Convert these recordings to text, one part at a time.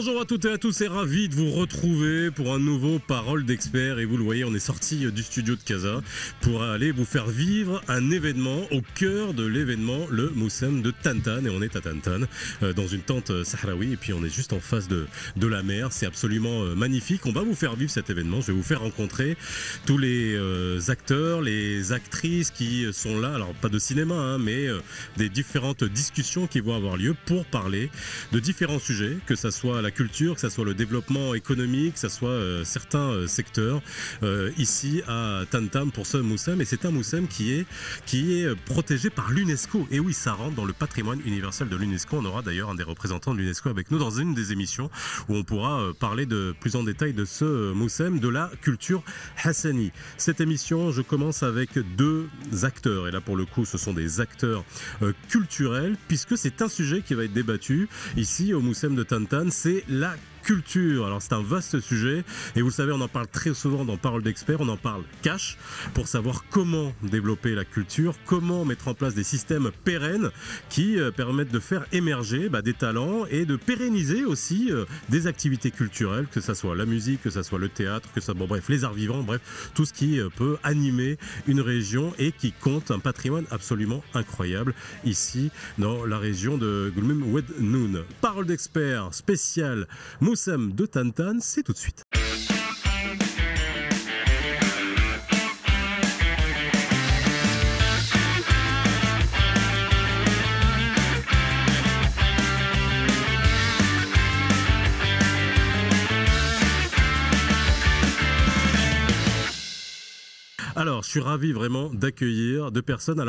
Bonjour à toutes et à tous et ravi de vous retrouver pour un nouveau Parole d'experts. Et vous le voyez, on est sorti du studio de Casa pour aller vous faire vivre un événement au cœur de l'événement, le Moussem de Tantan. Et on est à Tantan, dans une tente sahraoui. Et puis on est juste en face de la mer. C'est absolument magnifique. On va vous faire vivre cet événement. Je vais vous faire rencontrer tous les acteurs, les actrices qui sont là. Alors pas de cinéma, hein, mais des différentes discussions qui vont avoir lieu pour parler de différents sujets, que ça soit la culture, que ça soit le développement économique, que ça soit certains secteurs ici à Tantan pour ce Moussem. Et c'est un Moussem qui est protégé par l'UNESCO. Et oui, ça rentre dans le patrimoine universel de l'UNESCO. On aura d'ailleurs un des représentants de l'UNESCO avec nous dans une des émissions où on pourra parler de plus en détail de ce Moussem, de la culture hassani. Cette émission, je commence avec deux acteurs. Et là, pour le coup, ce sont des acteurs culturels, puisque c'est un sujet qui va être débattu ici au Moussem de Tantan, c'est la culture. Alors c'est un vaste sujet et vous le savez, on en parle très souvent dans Parole d'experts, on en parle cash pour savoir comment développer la culture, comment mettre en place des systèmes pérennes qui permettent de faire émerger des talents et de pérenniser aussi des activités culturelles, que ça soit la musique, que ça soit le théâtre, que ça bref, les arts vivants, bref, tout ce qui peut animer une région et qui compte un patrimoine absolument incroyable ici dans la région de Gulmim Oued Noun. Parole d'experts spéciale Moussem de Tantan, c'est tout de suite. Alors, je suis ravi vraiment d'accueillir deux personnes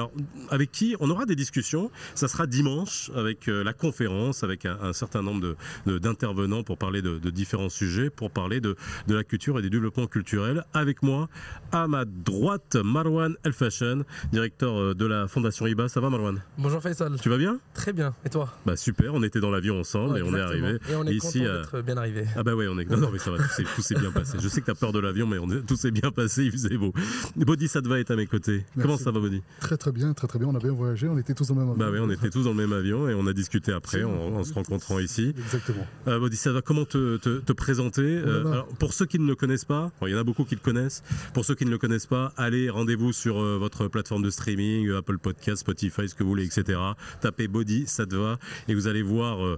avec qui on aura des discussions. Ça sera dimanche avec la conférence, avec un certain nombre d'intervenants pour parler de différents sujets, pour parler de la culture et du développement culturel. Avec moi, à ma droite, Marwan El-Fashen, directeur de la Fondation IBA. Ça va, Marwan? Bonjour Faisal. Tu vas bien? Très bien. Et toi? Super, on était dans l'avion ensemble et on est arrivé. Et on est ici, content d'être bien arrivé. Ah bah ouais, on est... Non mais ça va, tout s'est bien passé. Je sais que tu as peur de l'avion, mais tout s'est bien passé, il faisait beau. Bodi Sadva est à mes côtés. Merci. Comment ça va, Bodi? Très très bien, on a bien voyagé, on était tous dans le même avion. Bah oui, on était tous dans le même avion et on a discuté après en se rencontrant ici. Exactement. Bodi Sadva, comment te présenter? Alors, pour ceux qui ne le connaissent pas, il y en a beaucoup qui le connaissent, pour ceux qui ne le connaissent pas, allez, rendez-vous sur votre plateforme de streaming, Apple Podcast, Spotify, ce que vous voulez, etc. Tapez Bodi Sadva et vous allez voir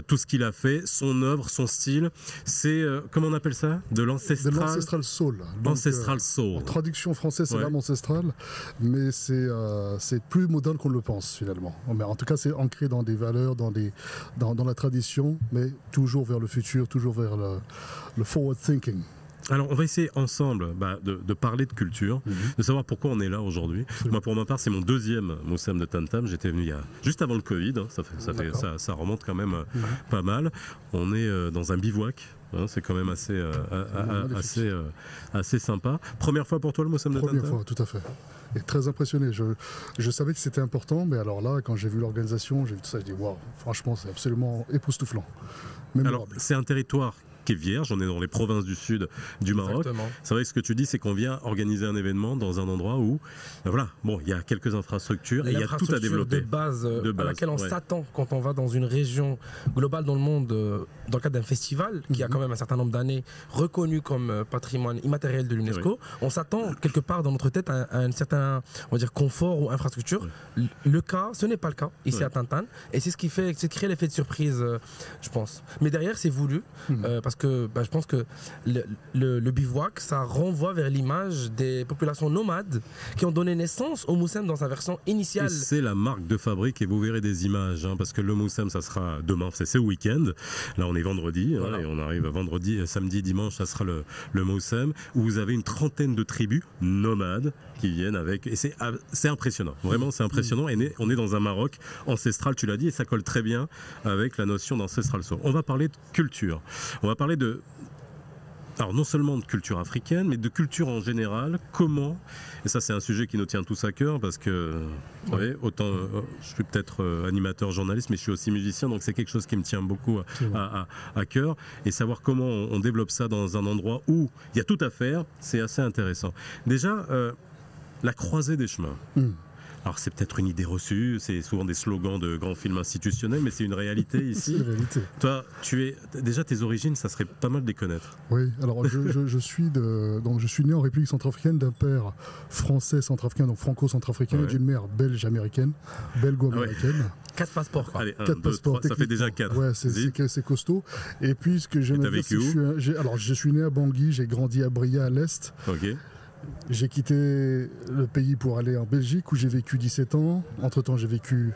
tout ce qu'il a fait, son œuvre, son style. C'est, comment on appelle ça? De l'ancestral soul. Ancestral soul. En traduction française, c'est l'âme ancestrale, mais c'est plus moderne qu'on le pense finalement. Mais en tout cas, c'est ancré dans des valeurs, dans la tradition, mais toujours vers le futur, toujours vers le forward thinking. Alors, on va essayer ensemble de parler de culture, de savoir pourquoi on est là aujourd'hui. Moi, pour ma part, c'est mon deuxième Moussem de Tantam. J'étais venu juste avant le Covid. Hein, ça remonte quand même pas mal. On est dans un bivouac. Hein, c'est quand même assez sympa. Première fois pour toi le Moussem de Tantam? Première fois, tout à fait. Et très impressionné. Je savais que c'était important, mais alors là, quand j'ai vu l'organisation, j'ai vu tout ça, je dis waouh, franchement, c'est absolument époustouflant. Alors, c'est un territoire qui est vierge, on est dans les provinces du sud du Maroc. Exactement. C'est vrai que ce que tu dis, c'est qu'on vient organiser un événement dans un endroit où, il y a quelques infrastructures et il y a tout à développer. De base à laquelle on s'attend quand on va dans une région globale dans le monde, dans le cadre d'un festival qui a quand même un certain nombre d'années reconnu comme patrimoine immatériel de l'UNESCO. On s'attend quelque part dans notre tête à un certain, on va dire, confort ou infrastructure. Ce n'est pas le cas ici à Tantan, et c'est ce qui crée l'effet de surprise, je pense. Mais derrière, c'est voulu, parce que je pense que le bivouac, ça renvoie vers l'image des populations nomades qui ont donné naissance au Moussem dans sa version initiale. C'est la marque de fabrique et vous verrez des images, hein, parce que le Moussem, ça sera demain, c'est ce week-end. Là, on est vendredi, voilà. Et on arrive vendredi, samedi, dimanche, ça sera le Moussem, où vous avez une trentaine de tribus nomades qui viennent avec. Et c'est impressionnant, vraiment, c'est impressionnant. Et on est dans un Maroc ancestral, tu l'as dit, et ça colle très bien avec la notion d'ancestral soul. On va parler de culture. On va parler alors non seulement de culture africaine, mais de culture en général. Comment, et ça c'est un sujet qui nous tient tous à cœur, parce que vous savez, autant je suis peut-être animateur, journaliste, mais je suis aussi musicien, donc c'est quelque chose qui me tient beaucoup à cœur, et savoir comment on développe ça dans un endroit où il y a tout à faire, c'est assez intéressant. Déjà, la croisée des chemins. Alors c'est peut-être une idée reçue, c'est souvent des slogans de grands films institutionnels, mais c'est une réalité ici. C'est une réalité. Toi, déjà tes origines, ça serait pas mal de les connaître. Oui, alors je suis né en République centrafricaine d'un père français centrafricain, donc franco-centrafricain, et d'une mère belge-américaine, belgo-américaine. 4 passeports, quoi. Allez, 4 passeports, ça fait déjà 4. Ouais, c'est costaud. Et puis ce que j'aime dire, c'est que je suis né à Bangui, j'ai grandi à Bria à l'Est. Ok. J'ai quitté le pays pour aller en Belgique où j'ai vécu 17 ans. Entre-temps, j'ai vécu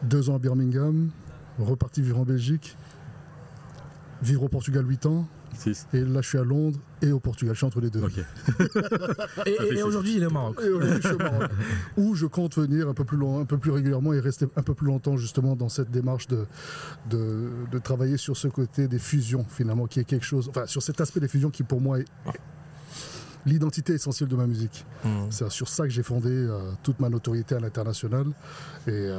2 ans à Birmingham, reparti vivre en Belgique, vivre au Portugal 8 ans. 6. Et là, je suis à Londres et au Portugal. Je suis entre les deux. Okay. et aujourd'hui, il est au Maroc. Et aujourd'hui, je suis au Maroc. Où je compte venir un peu plus régulièrement et rester un peu plus longtemps, justement, dans cette démarche de travailler sur ce côté des fusions, finalement, qui est quelque chose. Enfin, sur cet aspect des fusions qui, pour moi, est l'identité essentielle de ma musique. C'est sur ça que j'ai fondé toute ma notoriété à l'international. Et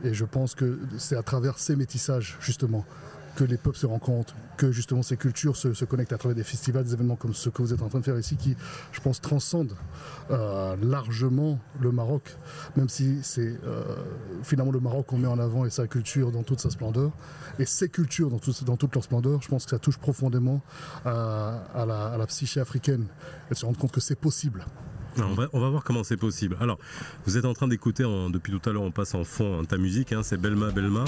je pense que c'est à travers ces métissages, justement, que les peuples se rencontrent, que justement ces cultures se connectent à travers des festivals, des événements comme ce que vous êtes en train de faire ici, qui, je pense, transcendent largement le Maroc, même si c'est finalement le Maroc qu'on met en avant et sa culture dans toute sa splendeur. Et ces cultures dans toute leur splendeur, je pense que ça touche profondément à la psyché africaine, et de se rendre compte que c'est possible. On va voir comment c'est possible. Alors, vous êtes en train d'écouter, depuis tout à l'heure, on passe en fond ta musique, c'est Belma Belma.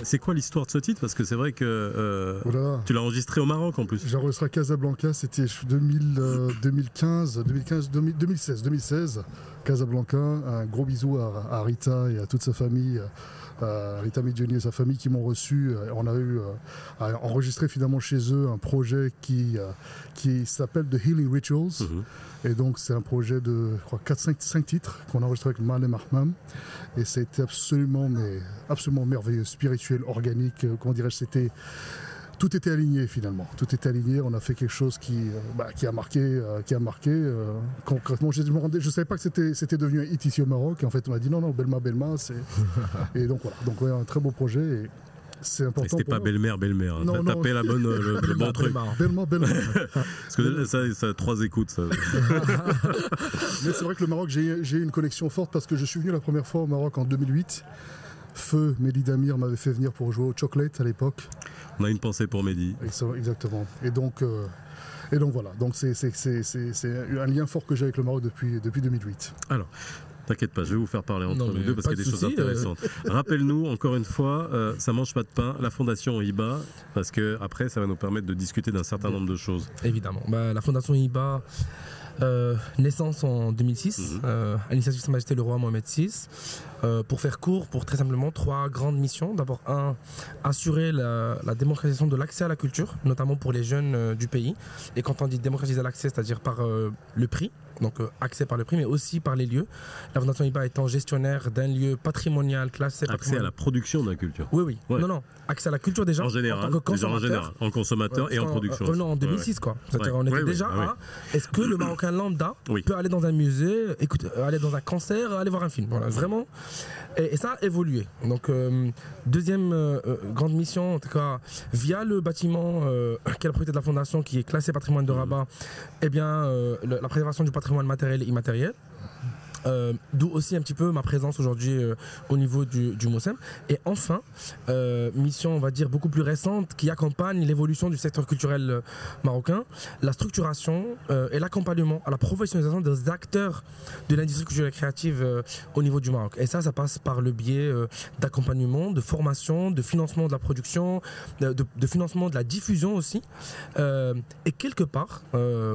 C'est quoi l'histoire de ce titre? Parce que c'est vrai que tu l'as enregistré au Maroc en plus. J'ai enregistré à Casablanca, c'était 2016. Casablanca, un gros bisou à Rita et à toute sa famille, Rita Midjoni et sa famille qui m'ont reçu. On a eu à enregistrer finalement chez eux un projet qui s'appelle The Healing Rituals. Et donc c'est un projet de, je crois, 5 titres qu'on a enregistré avec Malem Ahmam. Et c'était absolument merveilleux, spirituel, organique, comment dirais-je, tout était aligné finalement. Tout était aligné. On a fait quelque chose qui a marqué. Concrètement, je ne savais pas que c'était devenu un hit ici au Maroc. Et en fait, on m'a dit non, Belma, et donc voilà. Donc ouais, un très beau projet. Et c'est important. C'était pas belle-mère. T'as tapé le bon truc. Belma. Parce que là, ça a 3 écoutes. Ça. Mais c'est vrai que le Maroc, j'ai eu une connexion forte parce que je suis venu la première fois au Maroc en 2008. Feu, Mehdi Damir m'avait fait venir pour jouer au Chocolate à l'époque. On a une pensée pour Mehdi. Exactement. Et donc voilà. Donc c'est un lien fort que j'ai avec le Maroc depuis 2008. Alors. T'inquiète pas, je vais vous faire parler entre nous deux parce qu'il y a des choses intéressantes. Rappelle-nous, encore une fois, ça mange pas de pain, la Fondation IBA, parce que après, ça va nous permettre de discuter d'un certain nombre de choses. Évidemment. La Fondation IBA, naissance en 2006, à l'initiative de Sa Majesté le Roi Mohamed VI. Pour faire court, pour très simplement 3 grandes missions. D'abord, assurer la démocratisation de l'accès à la culture, notamment pour les jeunes du pays. Et quand on dit démocratiser l'accès, c'est-à-dire par le prix, donc accès par le prix, mais aussi par les lieux. La Fondation IBA étant gestionnaire d'un lieu patrimonial classé. Accès à la production de la culture. Oui. Ouais. Non. Accès à la culture déjà. En général, en tant que consommateur. En consommateur et en production. Non, en 2006 quoi. C'est-à-dire on était déjà à. Est-ce que le Marocain lambda peut aller dans un musée, aller dans un concert, aller voir un film. Voilà, vraiment. Et ça a évolué. Donc deuxième grande mission, en tout cas via le bâtiment qui est la propriété de la Fondation, qui est classé patrimoine de Rabat, la préservation du patrimoine matériel et immatériel. D'où aussi un petit peu ma présence aujourd'hui au niveau du MOSEM. Et enfin, mission on va dire beaucoup plus récente qui accompagne l'évolution du secteur culturel marocain, la structuration et l'accompagnement à la professionnalisation des acteurs de l'industrie culturelle et créative au niveau du Maroc. Et ça passe par le biais d'accompagnement, de formation, de financement de la production, de financement de la diffusion aussi, et quelque part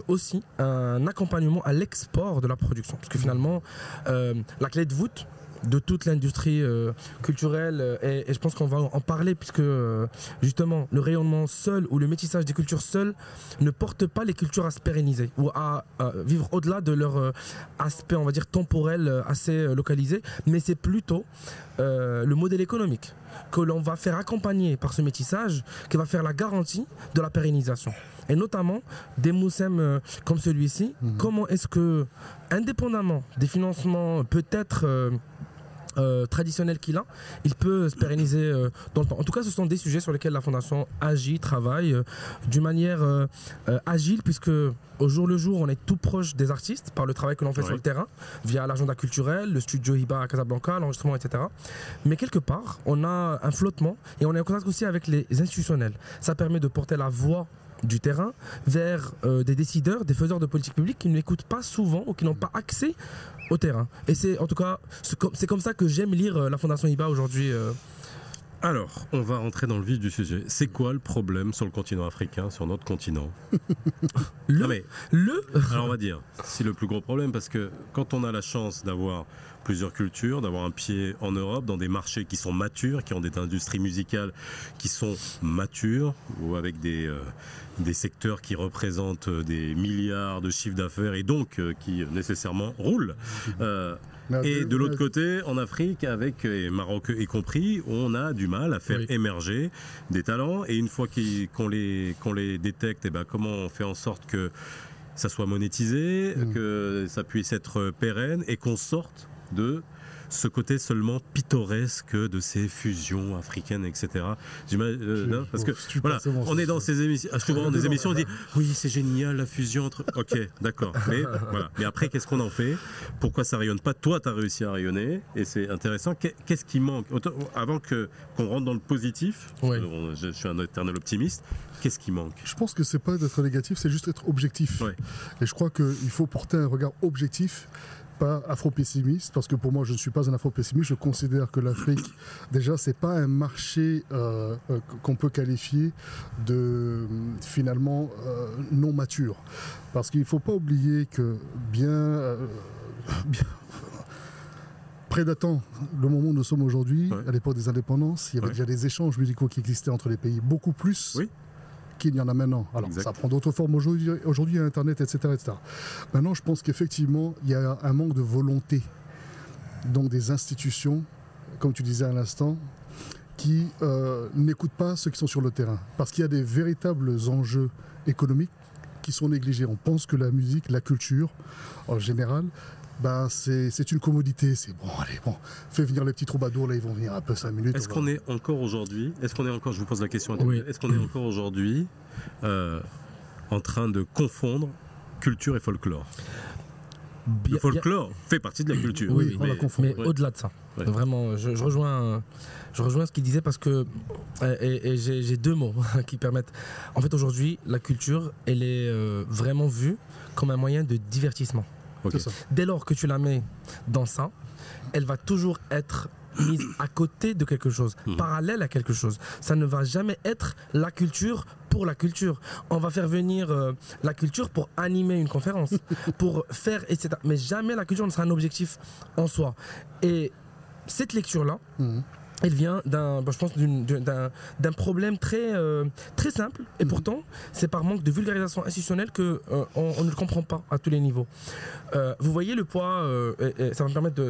aussi un accompagnement à l'export de la production. Parce que finalement, la clé de voûte de toute l'industrie culturelle et je pense qu'on va en parler puisque justement le rayonnement seul ou le métissage des cultures seules ne porte pas les cultures à se pérenniser ou à vivre au-delà de leur aspect, on va dire, temporel assez localisé, mais c'est plutôt le modèle économique que l'on va faire accompagner par ce métissage qui va faire la garantie de la pérennisation. Et notamment des moussem comme celui-ci, comment est-ce que, indépendamment des financements peut-être traditionnel qu'il a, il peut se pérenniser dans le temps. En tout cas, ce sont des sujets sur lesquels la Fondation agit, travaille d'une manière agile, puisque au jour le jour, on est tout proche des artistes par le travail que l'on fait sur le terrain, via l'agenda culturel, le studio Hiba à Casablanca, l'enregistrement, etc. Mais quelque part, on a un flottement et on est en contact aussi avec les institutionnels. Ça permet de porter la voix du terrain vers des décideurs, des faiseurs de politique publique qui ne l'écoutent pas souvent ou qui n'ont pas accès au terrain. Et c'est en tout cas, c'est comme ça que j'aime lire la Fondation Hiba aujourd'hui. Alors, on va rentrer dans le vif du sujet. C'est quoi le problème sur le continent africain, sur notre continent? Alors on va dire, c'est le plus gros problème parce que quand on a la chance d'avoir plusieurs cultures, d'avoir un pied en Europe, dans des marchés qui sont matures, qui ont des industries musicales qui sont matures, ou avec des secteurs qui représentent des milliards de chiffres d'affaires et donc qui nécessairement roulent. Et de l'autre côté, en Afrique, avec Maroc y compris, on a du mal à faire émerger des talents. Et une fois qu'on les détecte, comment on fait en sorte que ça soit monétisé, que ça puisse être pérenne et qu'on sorte de ce côté seulement pittoresque de ces fusions africaines, etc. Parce que voilà, on est dans ces émissions, souvent des émissions, on dit oui, c'est génial la fusion entre. Ok, d'accord. Mais voilà. Mais après, qu'est-ce qu'on en fait? Pourquoi ça rayonne pas? Toi, tu as réussi à rayonner et c'est intéressant. Qu'est-ce qui manque? Avant qu'on rentre dans le positif, je suis un éternel optimiste. Qu'est-ce qui manque? Je pense que c'est pas d'être négatif, c'est juste être objectif. Et je crois qu'il faut porter un regard objectif, pas afro-pessimiste, parce que pour moi je ne suis pas un afro-pessimiste. Je considère que l'Afrique, déjà, c'est pas un marché qu'on peut qualifier de finalement non mature, parce qu'il ne faut pas oublier que bien prédatant le moment où nous sommes aujourd'hui, à l'époque des indépendances, il y avait déjà des échanges musicaux qui existaient entre les pays, beaucoup plus qu'il y en a maintenant. Alors, ça prend d'autres formes aujourd'hui, il y a Internet, etc., etc. Maintenant, je pense qu'effectivement, il y a un manque de volonté, donc des institutions, comme tu disais à l'instant, qui n'écoutent pas ceux qui sont sur le terrain. Parce qu'il y a des véritables enjeux économiques qui sont négligés. On pense que la musique, la culture, en général, c'est une commodité. C'est bon, allez, fais venir les petits troubadours, là, ils vont venir un peu 5 minutes. Est-ce qu'on est encore aujourd'hui, je vous pose la question, est-ce qu'on est encore aujourd'hui en train de confondre culture et folklore? Le folklore fait partie de la culture. Oui, on la confond. Mais au-delà de ça, vraiment, je rejoins ce qu'il disait parce que j'ai deux mots qui permettent. En fait, aujourd'hui, la culture, elle est vraiment vue comme un moyen de divertissement. Dès lors que tu la mets dans ça, elle va toujours être mise à côté de quelque chose, parallèle à quelque chose. Ça ne va jamais être la culture pour la culture. On va faire venir la culture pour animer une conférence, pour faire, etc. Mais jamais la culture ne sera un objectif en soi. Et cette lecture-là, elle vient je pense d'un problème très simple, et pourtant c'est par manque de vulgarisation institutionnelle qu'on ne le comprend pas à tous les niveaux. Vous voyez le poids, et ça va me permettre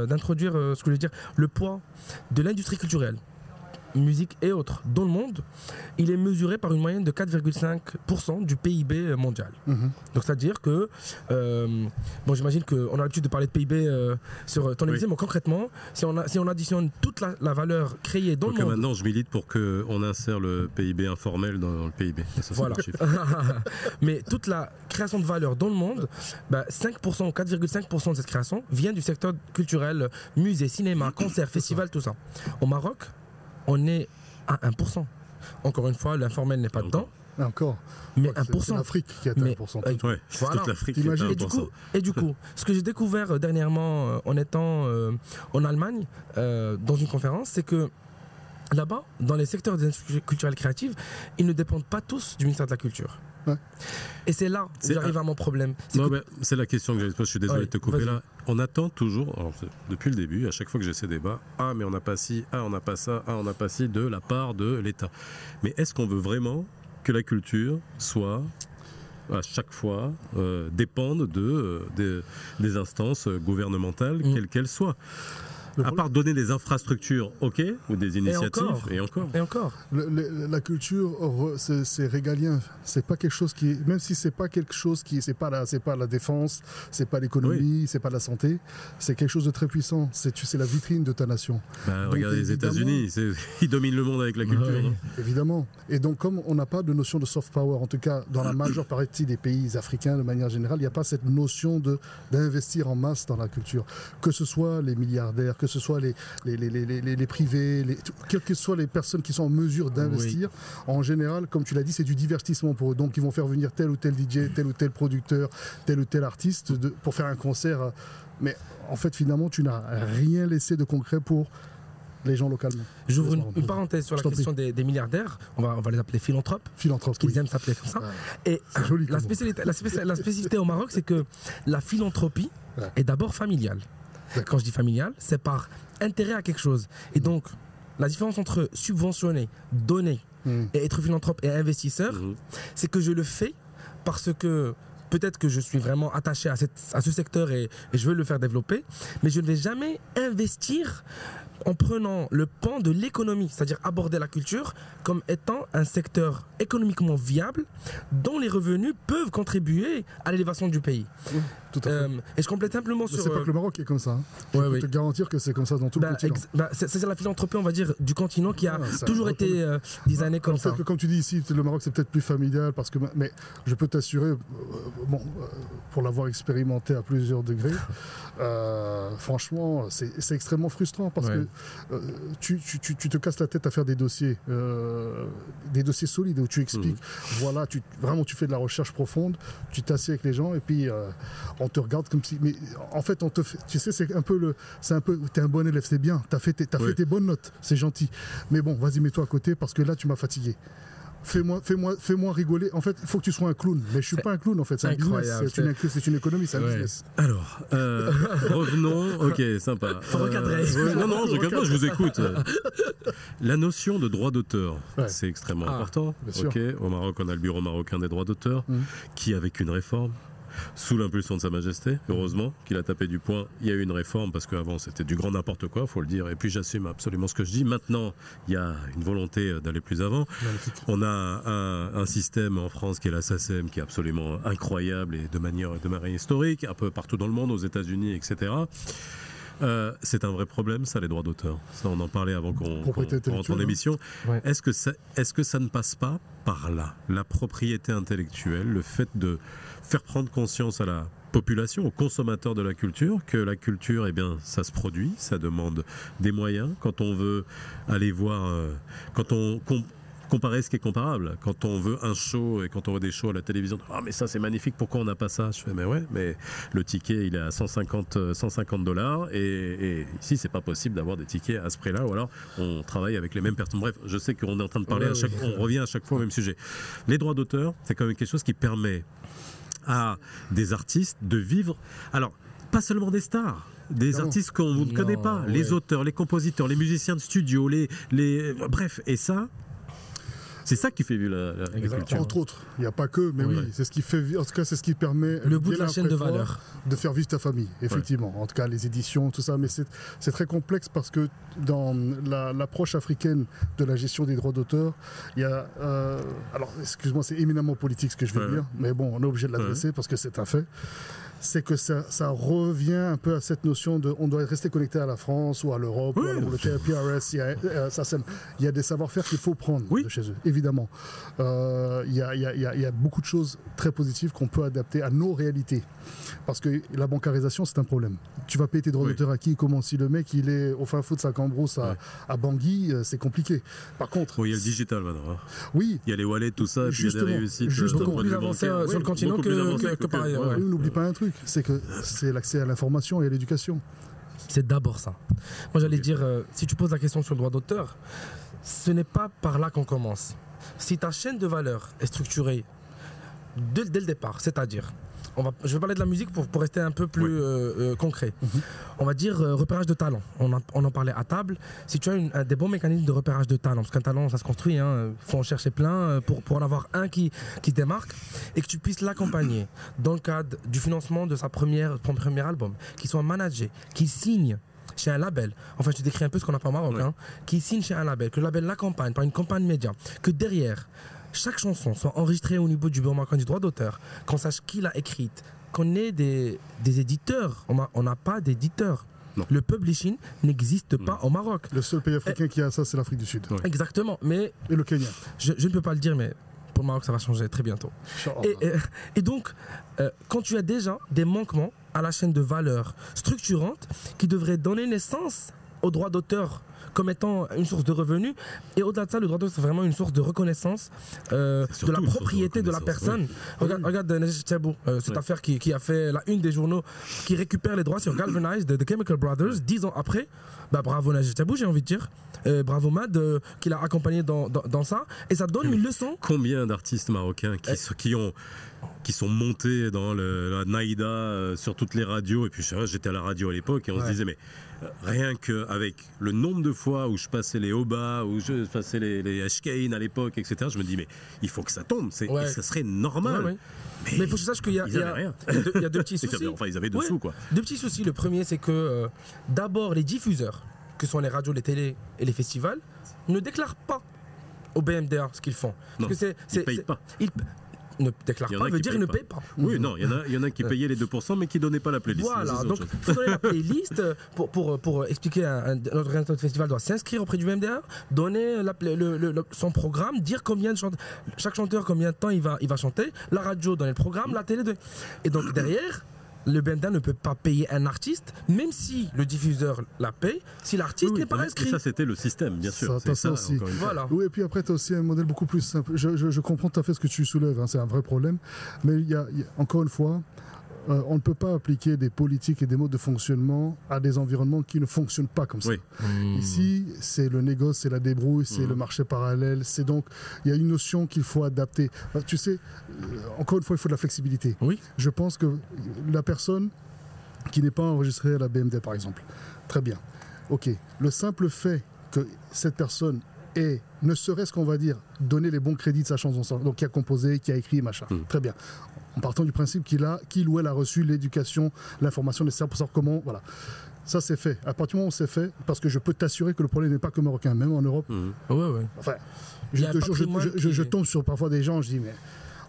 d'introduire ce que je veux dire, le poids de l'industrie culturelle, musique et autres, dans le monde, il est mesuré par une moyenne de 4,5% du PIB mondial. Donc c'est-à-dire que, j'imagine qu'on a l'habitude de parler de PIB sur ton émission, mais concrètement, si on additionne toute la valeur créée dans le monde... Maintenant, je milite pour qu'on insère le PIB informel dans le PIB. Ça, voilà. Mais toute la création de valeur dans le monde, 5%, 4,5% de cette création vient du secteur culturel, musée, cinéma, concert, festival, tout ça. Au Maroc, on est à 1%. Encore une fois, l'informel n'est pas dedans. Encore. Mais 1%. C'est l'Afrique qui a 1%. C'est toute l'Afrique qui a 1%. Et du coup, ce que j'ai découvert dernièrement en étant en Allemagne, dans une conférence, c'est que là-bas, dans les secteurs des industries culturelles créatives, ils ne dépendent pas tous du ministère de la Culture. Ouais. Et c'est là où j'arrive à mon problème. C'est la question que j'allais te poser, je suis désolé de te couper là. On attend toujours, alors, depuis le début, à chaque fois que j'ai ces débats, mais on n'a pas ci, on n'a pas ça, on n'a pas ci, de la part de l'État. Mais est-ce qu'on veut vraiment que la culture soit à chaque fois dépendent des instances gouvernementales, quelles qu'elles soient. À part donner des infrastructures, ok, ou des initiatives, et encore. La culture, c'est régalien. C'est pas quelque chose qui, même si c'est pas quelque chose qui, c'est pas la défense, c'est pas l'économie, c'est pas la santé, c'est quelque chose de très puissant. C'est la vitrine de ta nation. Regardez les États-Unis, ils dominent le monde avec la culture. Oui. Évidemment. Et donc, comme on n'a pas de notion de soft power, en tout cas dans la majeure partie des pays africains de manière générale, il n'y a pas cette notion d'investir en masse dans la culture. Que ce soit les milliardaires, que ce soit les privés, quelles que soient les personnes qui sont en mesure d'investir, en général, comme tu l'as dit, c'est du divertissement pour eux. Donc, ils vont faire venir tel ou tel DJ, tel ou tel producteur, tel ou tel artiste pour faire un concert. Mais en fait, finalement, tu n'as rien laissé de concret pour les gens localement. J'ouvre une parenthèse sur la question des milliardaires. On va les appeler philanthropes. Philanthropes, qu'ils aiment s'appeler comme ça. Et joli, la spécificité au Maroc, c'est que la philanthropie est d'abord familiale. Quand je dis familiale, c'est par intérêt à quelque chose. Et donc, la différence entre subventionner, donner et être philanthrope et investisseur, c'est que je le fais parce que peut-être que je suis vraiment attaché à ce secteur et je veux le faire développer, mais je ne vais jamais investir en prenant le pan de l'économie, c'est-à-dire aborder la culture comme étant un secteur économiquement viable dont les revenus peuvent contribuer à l'élévation du pays. Oui, tout à fait. Et je complète simplement sur... C'est pas que le Maroc qui est comme ça. Hein. Je peux te garantir que c'est comme ça dans tout le continent. C'est la philanthropie, on va dire, du continent qui a toujours été designé comme ça. Comme tu dis ici, le Maroc c'est peut-être plus familial, parce que, mais je peux t'assurer, pour l'avoir expérimenté à plusieurs degrés, franchement, c'est extrêmement frustrant parce que tu te casses la tête à faire des dossiers solides où tu expliques, voilà, tu fais de la recherche profonde, tu t'assieds avec les gens et puis on te regarde comme si, mais en fait tu sais, c'est un peu t'es un bon élève, c'est bien, t'as fait tes bonnes notes, c'est gentil, mais bon, vas-y, mets-toi à côté parce que là tu m'as fatigué. Fais-moi rigoler. En fait, il faut que tu sois un clown. Mais je suis pas un clown, en fait. C'est un business. C'est une économie, c'est un business. Alors, revenons. Ok, sympa. Faut recadrer. Non, je recadre pas, je vous écoute. La notion de droit d'auteur, c'est extrêmement important. Ok, au Maroc, on a le Bureau marocain des droits d'auteur qui, avec une réforme, sous l'impulsion de Sa Majesté, heureusement qu'il a tapé du poing. Il y a eu une réforme parce qu'avant c'était du grand n'importe quoi, faut le dire. Et puis j'assume absolument ce que je dis. Maintenant, il y a une volonté d'aller plus avant. Magnifique. On a un système en France qui est la SACEM, qui est absolument incroyable et de manière historique, un peu partout dans le monde, aux États-Unis, etc. C'est un vrai problème, ça, les droits d'auteur. Ça, on en parlait avant qu'on rentre en émission. Ouais. Est-ce que ça ne passe pas par là, la propriété intellectuelle, le fait de faire prendre conscience à la population, aux consommateurs de la culture, que la culture, eh bien, ça se produit, ça demande des moyens. Quand on veut aller voir, quand on comparer ce qui est comparable. Quand on veut un show et quand on veut des shows à la télévision, mais ça c'est magnifique, pourquoi on n'a pas ça? Je fais mais le ticket il est à $150 et ici c'est pas possible d'avoir des tickets à ce prix-là, ou alors on travaille avec les mêmes personnes. Bref, je sais qu'on est en train de parler on revient à chaque fois au même sujet. Les droits d'auteur, c'est quand même quelque chose qui permet à des artistes de vivre, alors pas seulement des stars, des artistes qu'on ne connaît pas, les auteurs, les compositeurs, les musiciens de studio, bref, et ça, c'est ça qui fait vivre la culture. Entre autres, il n'y a pas que, mais oui, c'est ce qui fait vivre, en tout cas c'est ce qui permet le bout de la chaîne de valeur de faire vivre ta famille, effectivement. En tout cas les éditions, tout ça, mais c'est très complexe parce que dans l'approche africaine de la gestion des droits d'auteur, il y a, alors excuse-moi, c'est éminemment politique ce que je vais dire, mais bon, on est obligé de l'adresser parce que c'est un fait. C'est que ça revient un peu à cette notion de on doit rester connecté à la France ou à l'Europe ou à l'Angleterre, PRS, il y a des savoir-faire qu'il faut prendre de chez eux, évidemment. Il y a beaucoup de choses très positives qu'on peut adapter à nos réalités. Parce que la bancarisation, c'est un problème. Tu vas payer tes droits d'auteur à qui? Comment? Si le mec il est au fin fond de sa Cambrousse à Bangui, c'est compliqué. Par contre... il y a le digital maintenant. Oui. Il y a les wallets, tout ça, puis il y a des réussites. Beaucoup plus avancé sur le continent que par ailleurs. N'oublie pas un truc, c'est que c'est l'accès à l'information et à l'éducation. C'est d'abord ça. Moi j'allais dire, si tu poses la question sur le droit d'auteur, ce n'est pas par là qu'on commence. Si ta chaîne de valeur est structurée dès le départ, c'est-à-dire, je vais parler de la musique pour rester un peu plus concret. On va dire repérage de talent. On en parlait à table. Si tu as des bons mécanismes de repérage de talent, parce qu'un talent, ça se construit, il faut en chercher plein pour en avoir un qui se démarque et que tu puisses l'accompagner dans le cadre du financement de son premier album, qu'il soit managé, qu'il signe chez un label, enfin je te décris un peu ce qu'on a pas au Maroc, qui signe chez un label, que le label l'accompagne par une campagne média, que derrière, chaque chanson soit enregistrée au niveau du bureau marocain du droit d'auteur, qu'on sache qui l'a écrite, qu'on ait des éditeurs. On n'a pas d'éditeurs. Le publishing n'existe pas au Maroc. Le seul pays africain qui a ça, c'est l'Afrique du Sud. Exactement. Mais et le Kenya. Je ne peux pas le dire, mais pour le Maroc, ça va changer très bientôt. Et donc, quand tu as déjà des manquements à la chaîne de valeur structurante qui devraient donner naissance au droit d'auteur comme étant une source de revenus. Et au-delà de ça, le droit d'auteur, c'est vraiment une source de reconnaissance de la propriété de la personne. Oui. Regarde Najib Tchabou, cette affaire qui a fait la une des journaux, qui récupère les droits sur Galvanize de The Chemical Brothers, 10 ans après. Bah, bravo Najib Tchabou, j'ai envie de dire. Bravo Mad, qui l'a accompagné dans ça. Et ça donne une leçon. Combien d'artistes marocains qui sont montés dans la Naïda sur toutes les radios, et puis j'étais à la radio à l'époque et on se disait mais rien qu'avec le nombre de fois où je passais les Oba, où je passais les Ashkane à l'époque, etc., je me dis mais il faut que ça tombe, ça serait normal. Mais il faut que je sache qu'il y a deux petits soucis. Enfin, ils avaient deux sous, quoi. Deux petits soucis. Le premier, c'est que d'abord les diffuseurs, que sont les radios, les télés et les festivals, ne déclarent pas au BMDA ce qu'ils font. Parce que ils ne payent pas. Ne déclarent pas, veut dire qu'ils ne payent pas. Oui, non, il y en a qui payaient les 2%, mais qui ne donnaient pas la playlist. Voilà, donc il faut donner la playlist pour expliquer notre organisateur de festival doit s'inscrire auprès du BMDA, donner son programme, dire chaque chanteur combien de temps il va chanter, la radio donner le programme, la télé donner. Et donc derrière, le BMDA ne peut pas payer un artiste, même si le diffuseur la paye, si l'artiste n'est pas inscrit. Et ça, c'était le système, bien sûr. Ça aussi. Voilà. Oui, et puis après, tu as aussi un modèle beaucoup plus simple. Je comprends tout à fait ce que tu soulèves, c'est un vrai problème. Mais il y a, encore une fois, on ne peut pas appliquer des politiques et des modes de fonctionnement à des environnements qui ne fonctionnent pas comme ça. Ici, c'est le négoce, c'est la débrouille, c'est le marché parallèle. C'est donc, il y a une notion qu'il faut adapter. Tu sais, encore une fois, il faut de la flexibilité. Oui. Je pense que la personne qui n'est pas enregistrée à la BMD, par exemple, très bien. Ok. Le simple fait que cette personne ait, ne serait-ce qu'on va dire, donné les bons crédits de sa chanson, donc qui a composé, qui a écrit, machin. Très bien. En partant du principe qu'il ou elle a reçu l'éducation, l'information nécessaire pour savoir comment. Voilà. Ça, c'est fait. À partir du moment où c'est fait, parce que je peux t'assurer que le problème n'est pas que marocain, même en Europe. Enfin, je tombe sur parfois des gens, je dis, mais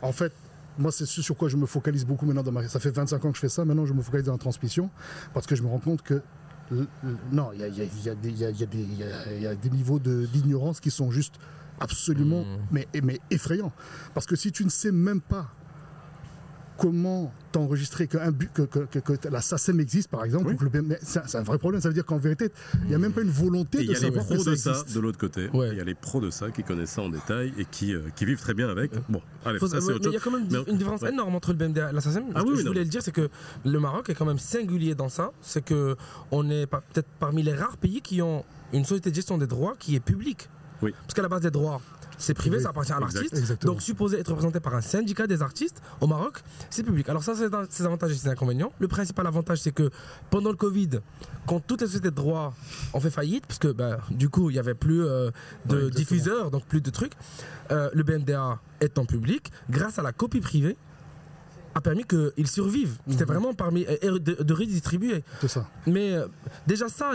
en fait, moi, c'est ce sur quoi je me focalise beaucoup maintenant. Ça fait 25 ans que je fais ça, maintenant je me focalise dans la transmission, parce que je me rends compte que non, il y a des niveaux d'ignorance qui sont juste absolument mais effrayants. Parce que si tu ne sais même pas comment t'enregistrer que la SACEM existe, par exemple, c'est un vrai problème. Ça veut dire qu'en vérité, il n'y a même pas une volonté de savoir que ça existe. Il y a les pros de ça de l'autre côté. Il y a les pros de ça qui connaissent ça en détail et qui vivent très bien avec. Bon, allez, ça c'est autre chose. Il y a quand même une différence énorme entre le BMDA et la SACEM. Je voulais le dire, c'est que le Maroc est quand même singulier dans ça. C'est qu'on est peut-être parmi les rares pays qui ont une société de gestion des droits qui est publique. Parce qu'à la base des droits, c'est privé, ça appartient à l'artiste. Donc supposé être représenté par un syndicat des artistes au Maroc, c'est public. Alors ça, c'est ses avantages et ses inconvénients. Le principal avantage, c'est que pendant le Covid, quand toutes les sociétés de droit ont fait faillite, parce que du coup, il n'y avait plus de diffuseurs, donc plus de trucs, le BMDA étant public, grâce à la copie privée, a permis qu'ils survivent. C'était vraiment parmi de redistribuer. C'est ça. Mais déjà ça,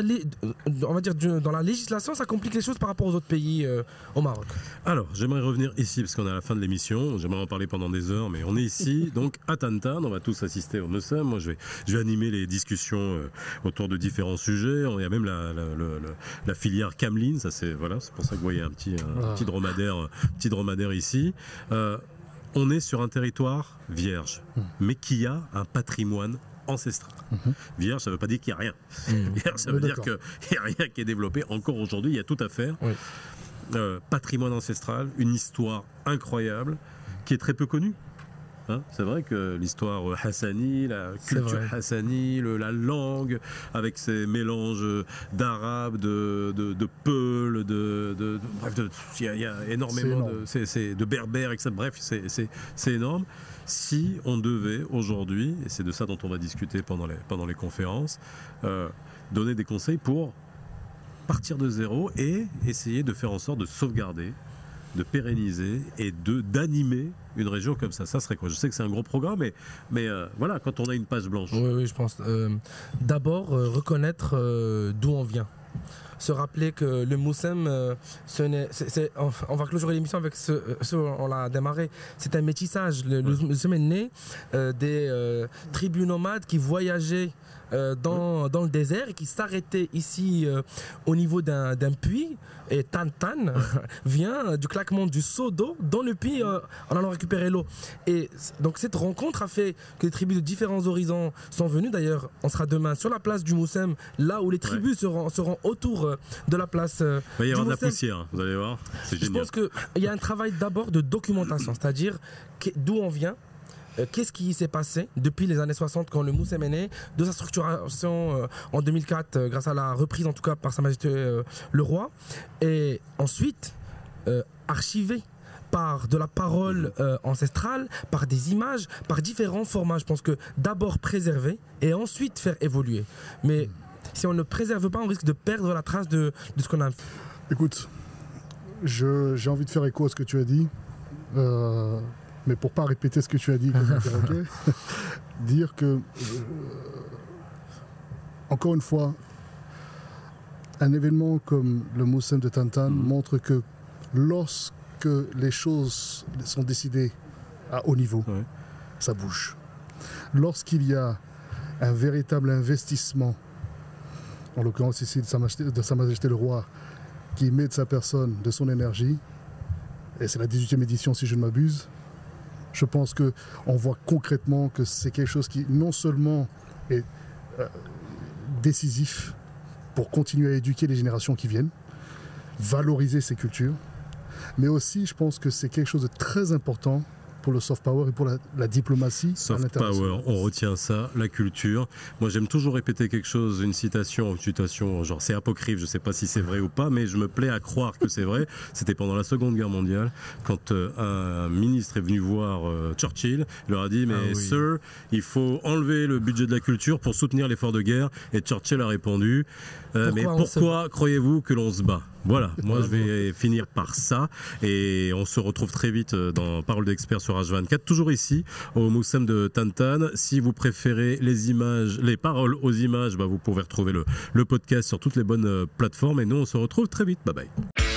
on va dire dans la législation, ça complique les choses par rapport aux autres pays au Maroc. Alors, j'aimerais revenir ici, parce qu'on est à la fin de l'émission, j'aimerais en parler pendant des heures, mais on est ici, donc à Tantan, on va tous assister au Moussem. Moi, je vais animer les discussions autour de différents sujets. Il y a même la filière Cameline, ça c'est pour ça que vous voyez un petit dromadaire ici. On est sur un territoire vierge, mais qui a un patrimoine ancestral. Vierge, ça ne veut pas dire qu'il n'y a rien. Vierge, ça veut dire qu'il n'y a rien qui est développé. Encore aujourd'hui, il y a tout à faire. Patrimoine ancestral, une histoire incroyable qui est très peu connue. Hein, c'est vrai que l'histoire Hassani, la culture Hassani, la langue, avec ces mélanges d'arabes, de peuls, bref, il y a énormément de berbères, etc. Bref, c'est énorme. Si on devait aujourd'hui, et c'est de ça dont on va discuter pendant les conférences, donner des conseils pour partir de zéro et essayer de faire en sorte de sauvegarder, de pérenniser et d'animer une région comme ça serait quoi? Je sais que c'est un gros programme, mais voilà, quand on a une page blanche. Oui, je pense. D'abord, reconnaître d'où on vient. Se rappeler que le Moussem, on va clôturer l'émission avec ce on l'a démarré, c'est un métissage. Le Moussem est né des tribus nomades qui voyageaient dans le désert et qui s'arrêtaient ici au niveau d'un puits. Et Tantan vient du claquement du seau d'eau dans le puits en allant récupérer l'eau. Et donc cette rencontre a fait que les tribus de différents horizons sont venues. D'ailleurs, on sera demain sur la place du Moussem, là où les tribus seront autour de la place du Moussem. Il va y avoir de la poussière, vous allez voir. C'est génial. Je pense qu'il y a un travail d'abord de documentation, c'est-à-dire d'où on vient. Qu'est-ce qui s'est passé depuis les années 60 quand le Moussem est né, de sa structuration en 2004 grâce à la reprise en tout cas par Sa Majesté le Roi, et ensuite archivé par de la parole ancestrale, par des images, par différents formats. Je pense que d'abord préserver et ensuite faire évoluer. Mais si on ne préserve pas, on risque de perdre la trace de ce qu'on a. Écoute, j'ai envie de faire écho à ce que tu as dit. Mais pour ne pas répéter ce que tu as dit, dire que, encore une fois, un événement comme le Moussem de Tantan montre que lorsque les choses sont décidées à haut niveau, ça bouge. Lorsqu'il y a un véritable investissement, en l'occurrence ici de Sa Majesté le Roi, qui met de sa personne, de son énergie, et c'est la 18e édition si je ne m'abuse, je pense qu'on voit concrètement que c'est quelque chose qui non seulement est décisif pour continuer à éduquer les générations qui viennent, valoriser ces cultures, mais aussi je pense que c'est quelque chose de très important pour le soft power et pour la diplomatie. Soft power, on retient ça, la culture. Moi j'aime toujours répéter quelque chose, une citation, genre c'est apocryphe, je ne sais pas si c'est vrai ou pas, mais je me plais à croire que c'est vrai. C'était pendant la Seconde Guerre mondiale, quand un ministre est venu voir Churchill, il leur a dit Sir, il faut enlever le budget de la culture pour soutenir l'effort de guerre. Et Churchill a répondu mais pourquoi croyez-vous que l'on se bat? Voilà, moi je vais finir par ça et on se retrouve très vite dans Parole d'expert sur H24, toujours ici au Moussem de Tantan. Si vous préférez les images, les paroles aux images, vous pouvez retrouver le podcast sur toutes les bonnes plateformes et nous on se retrouve très vite. Bye bye.